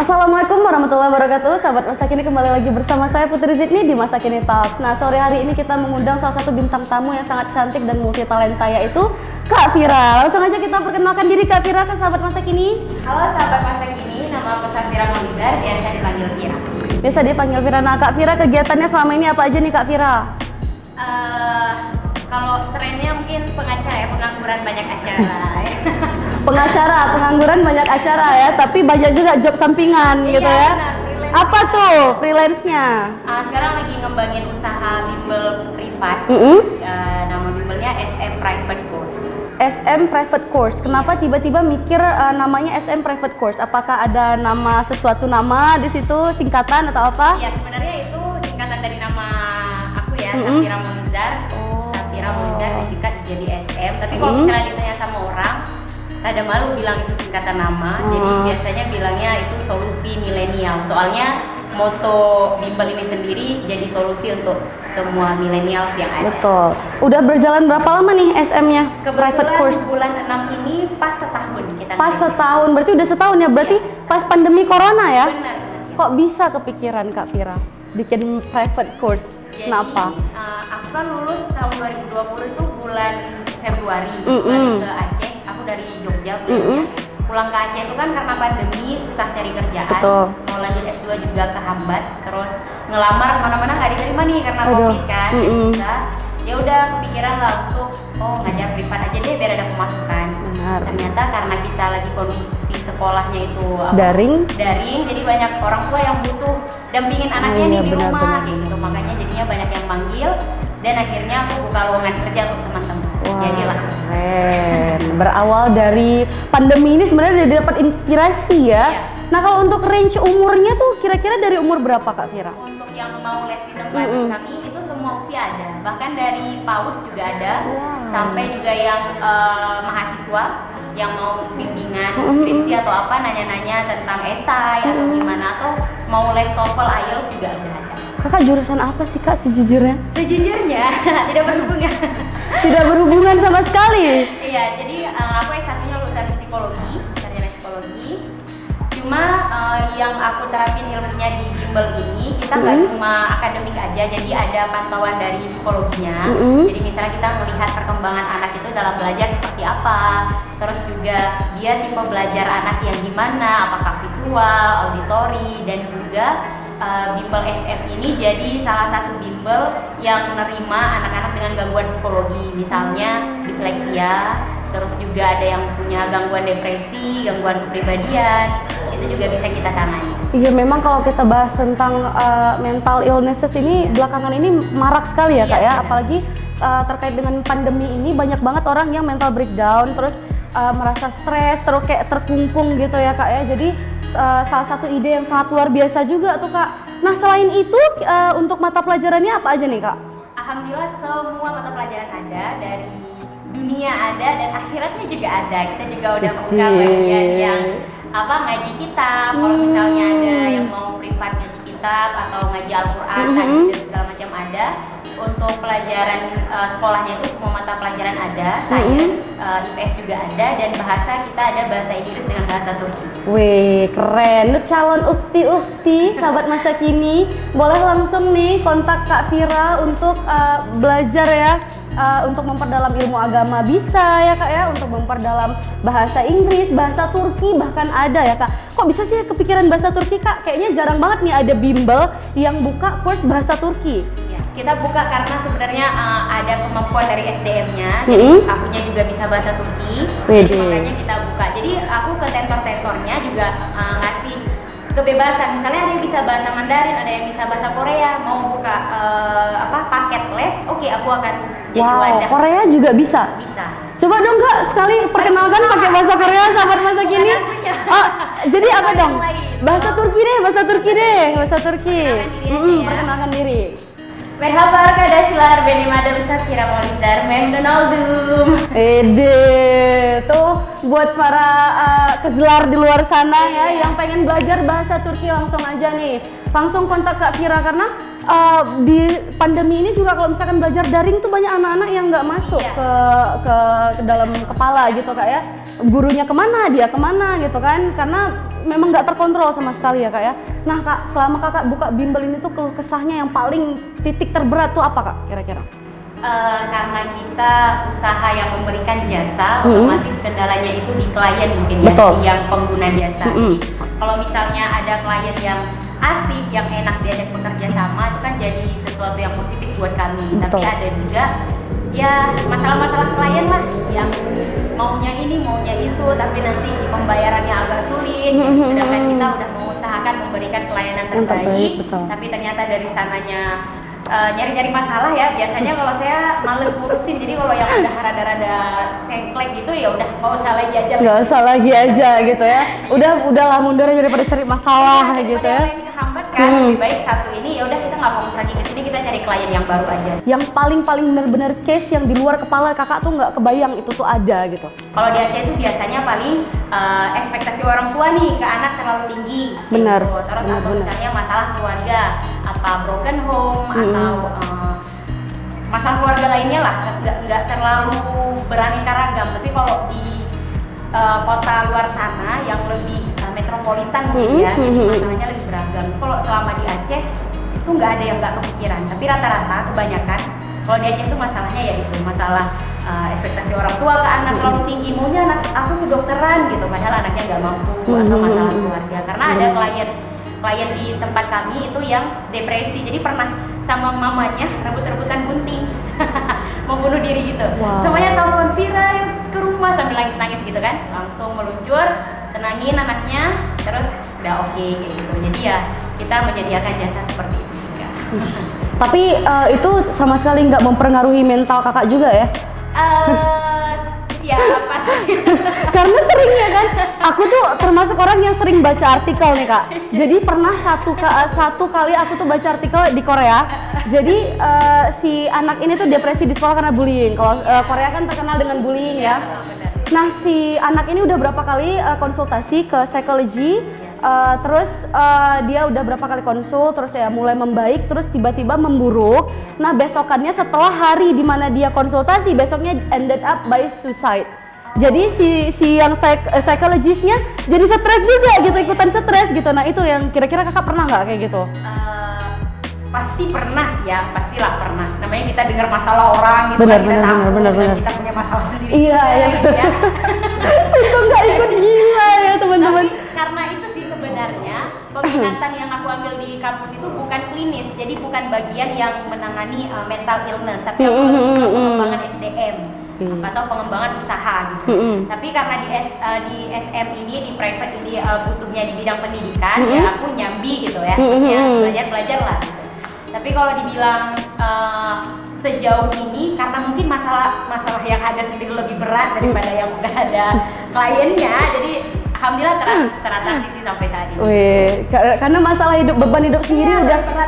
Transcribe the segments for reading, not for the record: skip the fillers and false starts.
Assalamualaikum warahmatullahi wabarakatuh. Sahabat Masa Kini, kembali lagi bersama saya Putri Zidni di Masa Kini Talks. Nah, sore hari ini kita mengundang salah satu bintang tamu yang sangat cantik dan multi talenta, yaitu Kak Vira. Langsung aja kita perkenalkan diri Kak Vira ke sahabat Masa Kini. Halo sahabat Masa Kini, nama aku Safira Monizar, biasa dipanggil Vira. Biasa dipanggil Vira. Nah, Kak Vira, kegiatannya selama ini apa aja nih Kak Vira? Kalau trennya mungkin pengacara ya, pengangguran banyak acara. Pengacara, pengangguran banyak acara ya, tapi banyak juga job sampingan gitu ya. Benar, apa tuh freelance-nya? Sekarang lagi ngembangin usaha bimbel privat. Nama bimbelnya SM Private Course. SM Private Course. Kenapa tiba-tiba mikir namanya SM Private Course? Apakah ada sesuatu nama di situ, singkatan atau apa? Iya, sebenarnya itu singkatan dari nama aku ya, Safira Monizar. Safira Monizar disingkat jadi SM. Tapi kalau misalnya ditanya sama orang, rada malu bilang itu singkatan nama. Jadi biasanya bilangnya itu solusi milenial. Soalnya moto bimbel ini sendiri jadi solusi untuk semua milenial yang ada. Betul. Udah berjalan berapa lama nih SM-nya? Private Course. Bulan 6 ini pas setahun kita. Pas setahun, berarti udah setahun ya? Berarti pas pandemi corona ya? Benar. Kok bisa kepikiran Kak Vira bikin private course? Jadi, kenapa? Aku kan lulus tahun 2020 itu bulan Februari. Balik ke Aceh. Aku dari Jogja pulang ke Aceh itu kan karena pandemi, susah cari kerjaan. Betul. Mau lanjut S2 juga kehambat, terus ngelamar kemana-mana nggak diterima nih karena Covid kan. Ya udah kepikiran lah untuk ngajar privat aja deh biar ada pemasukan. Benar. Ternyata karena kita lagi kondisi sekolahnya itu daring, jadi banyak orang tua yang butuh dampingin anaknya nih di rumah gitu. Makanya jadinya banyak yang manggil dan akhirnya aku buka lowongan kerja untuk teman-teman. Jadilah. Keren. Berawal dari pandemi ini sebenarnya udah dapat inspirasi ya. Nah, kalau untuk range umurnya tuh kira-kira dari umur berapa Kak Vira? Untuk yang mau les di tempat kami itu semua usia ada. Bahkan dari PAUD juga ada, sampai juga yang mahasiswa yang mau bimbingan skripsi atau apa, nanya-nanya tentang esai atau gimana, atau mau les TOEFL, IELTS juga ada. Kakak jurusan apa sih Kak sejujurnya? Sejujurnya tidak berhubungan. Tidak berhubungan sama sekali. Iya, jadi aku S1-nya lulusan psikologi, sarjana psikologi. Cuma yang aku terapin ilmunya di bimbel ini, kita nggak cuma akademik aja, jadi ada pantauan dari psikologinya. Jadi misalnya kita melihat perkembangan anak itu dalam belajar seperti apa, terus juga dia tipe belajar anak yang gimana, apakah visual, auditori, dan juga bimbel SM ini jadi salah satu bimbel yang menerima anak-anak dengan gangguan psikologi, misalnya disleksia, terus juga ada yang punya gangguan depresi, gangguan kepribadian, itu juga bisa kita tangani. Iya, memang kalau kita bahas tentang mental illnesses ini belakangan ini marak sekali ya Kak ya, apalagi terkait dengan pandemi ini banyak banget orang yang mental breakdown, terus merasa stres, terus kayak terkungkung gitu ya Kak ya. Jadi salah satu ide yang sangat luar biasa juga tuh Kak. Nah, selain itu untuk mata pelajarannya apa aja nih Kak? Alhamdulillah semua mata pelajaran ada, dari dunia ada dan akhiratnya juga ada. Kita juga udah buka bagian yang ngaji kitab. Kalau misalnya ada yang mau privat ngaji kitab atau ngaji Al-Quran, dan segala macam ada. Untuk pelajaran sekolahnya itu semua mata pelajaran ada, sains, IPS juga ada, dan bahasa kita ada bahasa Inggris dengan bahasa Turki. Wih, keren. Calon ukti-ukti sahabat Masa Kini boleh langsung nih kontak Kak Vira untuk belajar ya, untuk memperdalam ilmu agama bisa ya Kak ya, untuk memperdalam bahasa Inggris, bahasa Turki bahkan ada ya Kak. Kok bisa sih kepikiran bahasa Turki Kak? Kayaknya jarang banget nih ada bimbel yang buka course bahasa Turki. Kita buka karena sebenarnya ada kemampuan dari SDM-nya, jadi akunya juga bisa bahasa Turki, jadi makanya kita buka. Jadi aku ke tentor-tentornya juga ngasih kebebasan, misalnya ada yang bisa bahasa Mandarin, ada yang bisa bahasa Korea, mau buka paket les, oke, aku akan jadi wadah. Korea juga bisa? Bisa. Coba dong Kak, sekali perkenalkan pakai bahasa Korea sahabat Masa Kini. Jadi apa dong? Bahasa Turki deh, bahasa Turki. Perkenalkan diri. Perkenalkan diri. Merhaba arkadaşlar, benim adım Safira Maulizar, memnun oldum. Tuh buat para kezelar di luar sana ya yang pengen belajar bahasa Turki langsung aja nih. Langsung kontak Kak Fira karena di pandemi ini juga kalau misalkan belajar daring tuh banyak anak-anak yang nggak masuk ke dalam kepala gitu Kak ya. Gurunya kemana, dia kemana gitu kan, karena memang nggak terkontrol sama sekali ya Kak ya. Nah Kak, selama Kakak buka bimbel ini tuh keluh kesahnya yang paling titik terberat tuh apa Kak kira-kira? Karena kita usaha yang memberikan jasa, otomatis kendalanya itu di klien mungkin ya, Betul. yang pengguna jasa. Jadi kalau misalnya ada klien yang asik, yang enak diajak bekerja sama, itu kan jadi sesuatu yang positif buat kami. Betul. Tapi ada juga ya masalah-masalah klien lah yang maunya ini maunya itu, tapi nanti di pembayarannya agak sulit. Sedangkan kita udah mengusahakan memberikan pelayanan terbaik, tapi ternyata dari sananya nyari-nyari masalah ya. Biasanya kalau saya males ngurusin, jadi kalau yang udah rada-rada sengklek gitu ya udah nggak usah lagi aja. Nggak usah lagi aja gitu ya. Udahlah mundur daripada cari masalah Ya, gitu ya. Yang kehambat kan lebih baik satu ini ya udah kita nggak fokus lagi ke sini, kita cari klien yang baru aja. Yang paling benar-benar case yang di luar kepala Kakak tuh nggak kebayang itu tuh ada gitu. Kalau di Aceh itu biasanya paling ekspektasi orang tua nih ke anak terlalu tinggi. Benar. Gitu. Terus atau misalnya masalah keluarga, apa broken home atau masalah keluarga lainnya lah, nggak terlalu beraneka ragam. Tapi kalau di kota luar sana yang lebih metropolitan mungkin ya, jadi masalahnya lebih beragam. Kalau selama di Aceh itu nggak ada yang nggak kepikiran. Tapi rata-rata kebanyakan kalau di Aceh itu masalahnya ya itu masalah ekspektasi orang tua ke anak terlalu tinggi, maunya anak aku kedokteran gitu, padahal anaknya nggak mampu, atau masalah keluarga. Karena ada klien di tempat kami itu yang depresi, jadi pernah sama mamanya rebut-rebutan gunting mau bunuh diri gitu. Semuanya telepon Fira ke rumah sambil nangis-nangis gitu kan, langsung meluncur tenangin anaknya, terus udah oke kayak gitu. Jadi ya kita menyediakan jasa seperti itu juga. Tapi itu sama sekali nggak mempengaruhi mental Kakak juga ya? Ya pasti. Karena seringnya kan, aku tuh termasuk orang yang sering baca artikel nih Kak. Jadi pernah satu kali aku tuh baca artikel di Korea. Jadi si anak ini tuh depresi di sekolah karena bullying. Kalau Korea kan terkenal dengan bullying ya. Nah si anak ini udah berapa kali konsultasi ke psikologi. Terus dia udah berapa kali konsul, terus ya mulai membaik, terus tiba-tiba memburuk. Nah besokannya setelah hari dimana dia konsultasi, besoknya ended up by suicide. Jadi si yang psikologisnya jadi stres juga gitu, ikutan stres gitu. Nah itu yang kira-kira Kakak pernah nggak kayak gitu? Pasti pernah sih ya, pastilah pernah. Namanya kita dengar masalah orang gitu, kita tahu dan kita punya masalah sendiri. Iya ya. Itu nggak ikut gila ya teman-teman. Karena itu sih sebenarnya peminatan yang aku ambil di kampus itu bukan klinis, jadi bukan bagian yang menangani mental illness, tapi aku lebih ke pengembangan SDM atau pengembangan usaha gitu. Tapi karena di SM ini, di private ini butuhnya di bidang pendidikan, ya aku nyambi gitu ya, belajar lah gitu. Tapi kalau dibilang sejauh ini karena mungkin masalah yang ada sendiri lebih berat daripada yang udah ada kliennya, jadi alhamdulillah teratasi sih sampai saat ini. Wih, karena masalah beban hidup sendiri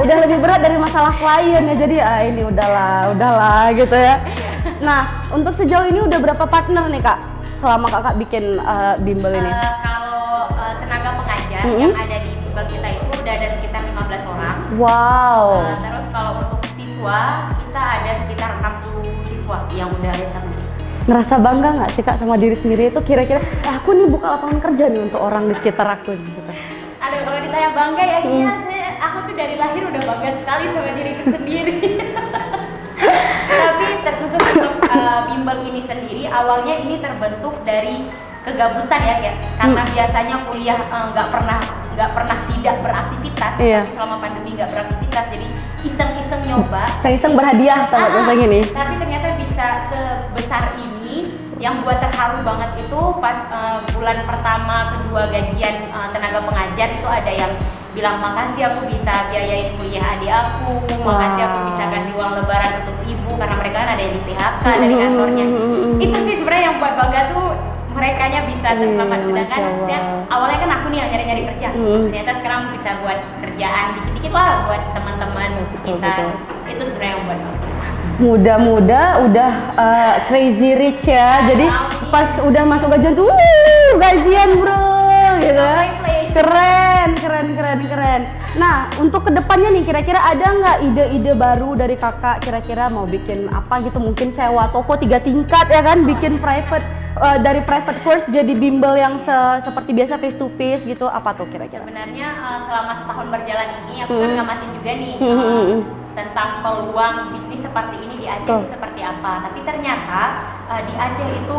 udah lebih berat dari masalah klien ya, jadi ini udahlah gitu ya. Nah, untuk sejauh ini udah berapa partner nih Kak selama Kakak bikin bimbel ini? Kalau tenaga pengajar yang ada di bimbel kita itu udah ada sekitar 15 orang. Wow. Terus kalau untuk siswa kita ada sekitar 60 siswa yang udah lesson. Ngerasa bangga nggak sih Kak sama diri sendiri itu kira-kira aku nih buka lapangan kerja nih untuk orang di sekitar aku gitu kan? Aduh, kalau ditanya bangga ya aku tuh dari lahir udah bangga sekali sama diriku sendiri. Tapi terkhusus untuk bimbel ini sendiri, awalnya ini terbentuk dari kegabutan ya, karena biasanya kuliah nggak pernah tidak beraktivitas, tapi selama pandemi nggak beraktivitas, jadi iseng-iseng nyoba. Iseng berhadiah sama iseng ini. Tapi ternyata bisa sebesar ini. Yang buat terharu banget itu pas bulan pertama kedua gajian tenaga pengajar itu ada yang bilang makasih aku bisa biayain kuliah adik aku, makasih aku bisa kasih uang lebaran untuk ibu karena mereka kan ada yang di PHK dari kantornya. Itu sih sebenarnya yang buat bangga tuh merekanya bisa terselamat. Sedangkan saya awalnya kan aku nih yang nyari-nyari kerja, ternyata sekarang bisa buat kerjaan dikit-dikit lah buat teman-teman sekitar. Itu sebenarnya yang buat aku. Muda-muda udah crazy rich ya, jadi pas udah masuk gajian tuh gajian bro gitu. Keren. Nah, untuk kedepannya nih, kira-kira ada nggak ide-ide baru dari kakak? Kira-kira mau bikin apa gitu? Mungkin sewa toko 3 tingkat ya kan? Bikin private dari private course jadi bimbel yang seperti biasa face to face gitu. Apa tuh kira-kira? Sebenarnya selama setahun berjalan ini aku kan ngamatin juga nih tentang peluang bisnis seperti ini di Aceh itu seperti apa. Tapi ternyata di Aceh itu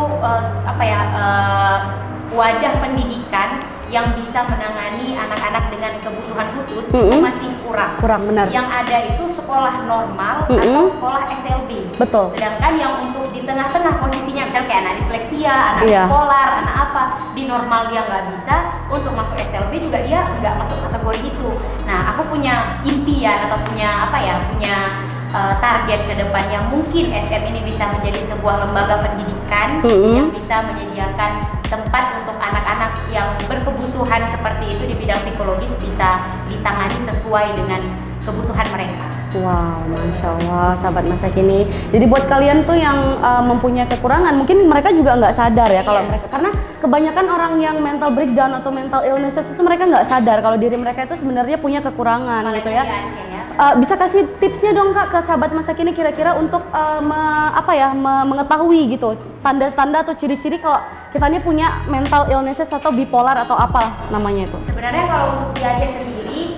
wadah pendidikan yang bisa menangani anak-anak dengan kebutuhan khusus itu masih kurang. Benar. Yang ada itu sekolah normal atau sekolah SLB. Betul. Sedangkan yang untuk di tengah-tengah posisinya misalnya kayak anak disleksia, anak bipolar, anak apa, di normal dia nggak bisa, untuk masuk SLB juga dia nggak masuk kategori itu. Nah, aku punya impian atau punya target ke depannya, mungkin SM ini bisa menjadi sebuah lembaga pendidikan yang bisa menyediakan tempat untuk anak-anak yang berkebutuhan seperti itu di bidang psikologis bisa ditangani sesuai dengan kebutuhan mereka. Wow, Masya Allah, sahabat masa kini. Jadi buat kalian tuh yang mempunyai kekurangan, mungkin mereka juga nggak sadar ya kalau mereka, karena kebanyakan orang yang mental breakdown atau mental illnesses itu mereka nggak sadar kalau diri mereka itu sebenarnya punya kekurangan gitu ya. Bisa kasih tipsnya dong kak ke sahabat masa kini kira-kira untuk mengetahui gitu tanda-tanda atau ciri-ciri kalau kita ini punya mental illnesses atau bipolar atau apa namanya itu? Sebenarnya kalau untuk dia sendiri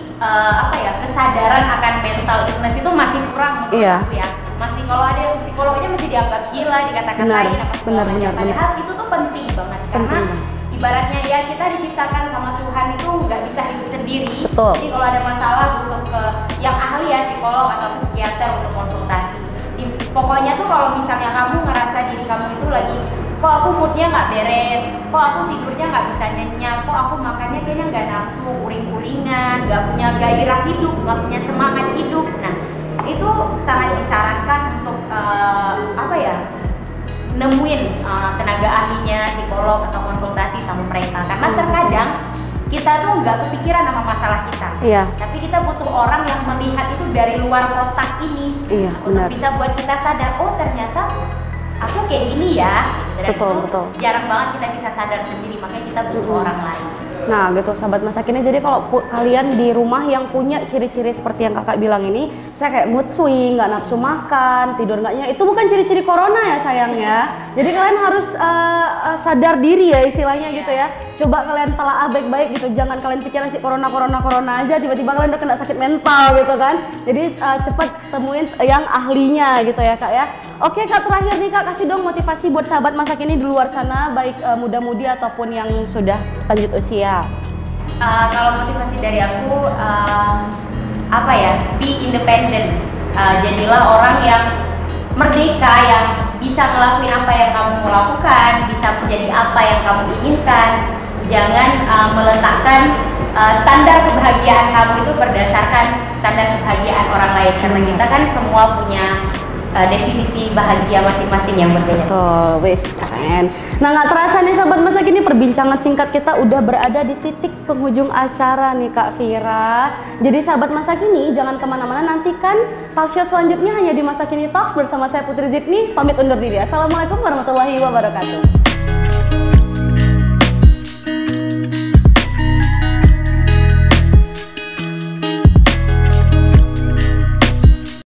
kesadaran akan mental illness itu masih kurang menurut aku ya. Masih kalau ada yang psikolognya masih dianggap gila, dikatakan lain apa segala macam. Padahal itu tuh penting banget karena ibaratnya ya kita diciptakan sama Tuhan itu nggak bisa hidup sendiri. Betul. Jadi kalau ada masalah butuh ke yang ahli ya, psikolog atau psikiater untuk konsultasi. Pokoknya tuh kalau misalnya kamu ngerasa diri kamu itu lagi, kok aku moodnya nggak beres, kok aku tidurnya nggak bisa nyenyak, kok aku makannya kayaknya nggak nafsu, uring-uringan, nggak punya gairah hidup, nggak punya semangat hidup. Nah, itu sangat disarankan untuk nemuin tenaga ahlinya, psikolog atau konsultasi sama mereka. Karena terkadang kita tuh nggak kepikiran sama masalah kita, tapi kita butuh orang yang melihat itu dari luar kotak ini untuk bisa buat kita sadar, oh ternyata aku kayak gini ya. Dan betul. Jarang banget kita bisa sadar sendiri, makanya kita butuh orang lain. Nah gitu sahabat masa kini, jadi kalau kalian di rumah yang punya ciri-ciri seperti yang kakak bilang ini, saya kayak mood swing, nggak nafsu makan, tidur nggak nyenyak, itu bukan ciri-ciri corona ya sayangnya. Jadi kalian harus sadar diri ya istilahnya gitu ya. Coba kalian telaah baik-baik gitu, jangan kalian pikiran si corona aja, tiba-tiba kalian udah kena sakit mental gitu kan. Jadi cepat temuin yang ahlinya gitu ya kak ya. Oke kak, terakhir nih kak, kasih dong motivasi buat sahabat masa kini di luar sana, baik muda-mudi ataupun yang sudah lanjut usia. Kalau motivasi dari aku be independent. Jadilah orang yang merdeka, yang bisa ngelakuin apa yang kamu mau lakukan, bisa menjadi apa yang kamu inginkan. Jangan meletakkan standar kebahagiaan kamu itu berdasarkan standar kebahagiaan orang lain, karena kita kan semua punya definisi bahagia masing-masing yang berbeda. Betul, wis keren. Nah nggak terasa nih sahabat masa kini, perbincangan singkat kita udah berada di titik penghujung acara nih Kak Vira. Jadi sahabat masa kini jangan kemana-mana, nantikan talk show selanjutnya hanya di Masa Kini Talks bersama saya Putri Zidni. Pamit undur diri. Assalamualaikum warahmatullahi wabarakatuh.